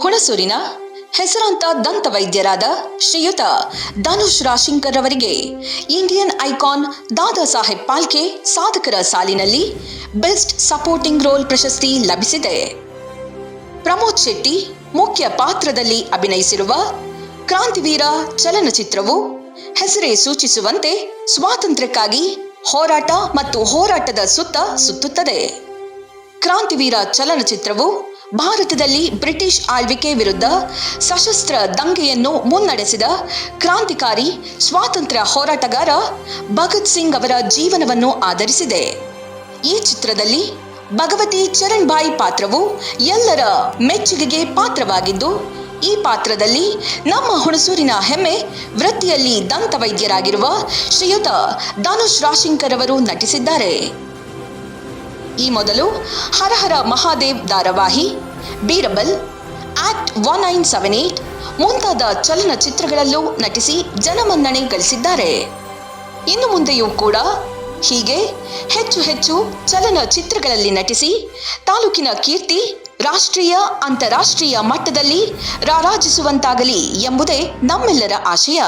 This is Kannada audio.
ಹುಣಸೂರಿನ ಹೆಸರಾಂತ ದಂತ ವೈದ್ಯರಾದ ಶ್ರೀಯುತ ಧನುಷ್ ರಾಶಿಂಕರ್ ಅವರಿಗೆ ಇಂಡಿಯನ್ ಐಕಾನ್ ದಾದಾ ಸಾಹೇಬ್ ಫಾಲ್ಕೆ ಸಾಧಕರ ಸಾಲಿನಲ್ಲಿ ಬೆಸ್ಟ್ ಸಪೋರ್ಟಿಂಗ್ ರೋಲ್ ಪ್ರಶಸ್ತಿ ಲಭಿಸಿದೆ. ಪ್ರಮೋದ್ ಶೆಟ್ಟಿ ಮುಖ್ಯ ಪಾತ್ರದಲ್ಲಿ ಅಭಿನಯಿಸಿರುವ ಕ್ರಾಂತಿವೀರ ಚಲನಚಿತ್ರವು ಹೆಸರೇ ಸೂಚಿಸುವಂತೆ ಸ್ವಾತಂತ್ರ್ಯಕ್ಕಾಗಿ ಹೋರಾಟ ಮತ್ತು ಹೋರಾಟದ ಸುತ್ತ ಸುತ್ತುತ್ತದೆ. ಕ್ರಾಂತಿವೀರ ಚಲನಚಿತ್ರವು ಭಾರತದಲ್ಲಿ ಬ್ರಿಟಿಷ್ ಆಳ್ವಿಕೆ ವಿರುದ್ಧ ಸಶಸ್ತ್ರ ದಂಗೆಯನ್ನು ಮುನ್ನಡೆಸಿದ ಕ್ರಾಂತಿಕಾರಿ ಸ್ವಾತಂತ್ರ್ಯ ಹೋರಾಟಗಾರ ಭಗತ್ ಸಿಂಗ್ ಅವರ ಜೀವನವನ್ನು ಆಧರಿಸಿದೆ. ಈ ಚಿತ್ರದಲ್ಲಿ ಭಗವತಿ ಚರಣ್ ಭಾಯ್ ಪಾತ್ರವು ಎಲ್ಲರ ಮೆಚ್ಚುಗೆಗೆ ಪಾತ್ರವಾಗಿದ್ದು, ಈ ಪಾತ್ರದಲ್ಲಿ ನಮ್ಮ ಹುಣಸೂರಿನ ಹೆಮ್ಮೆ ವೃತ್ತಿಯಲ್ಲಿ ದಂತ ವೈದ್ಯರಾಗಿರುವ ಶ್ರೀಯುತ ಧನುಷ್ ರಾಶಿಂಕರ್ ಅವರು ನಟಿಸಿದ್ದಾರೆ. ಈ ಮೊದಲು ಹರ ಹರ ಮಹಾದೇವ್ ಧಾರಾವಾಹಿ, ಬೀರಬಲ್, ಆಕ್ಟ್ 1978 ಮುಂತಾದ ಚಲನಚಿತ್ರಗಳಲ್ಲೂ ನಟಿಸಿ ಜನಮನ್ನಣೆ ಗಳಿಸಿದ್ದಾರೆ. ಇನ್ನು ಮುಂದೆಯೂ ಕೂಡ ಹೀಗೆ ಹೆಚ್ಚು ಹೆಚ್ಚು ಚಲನಚಿತ್ರಗಳಲ್ಲಿ ನಟಿಸಿ ತಾಲೂಕಿನ ಕೀರ್ತಿ ರಾಷ್ಟ್ರೀಯ ಅಂತಾರಾಷ್ಟ್ರೀಯ ಮಟ್ಟದಲ್ಲಿ ರಾರಾಜಿಸುವಂತಾಗಲಿ ಎಂಬುದೇ ನಮ್ಮೆಲ್ಲರ ಆಶಯ.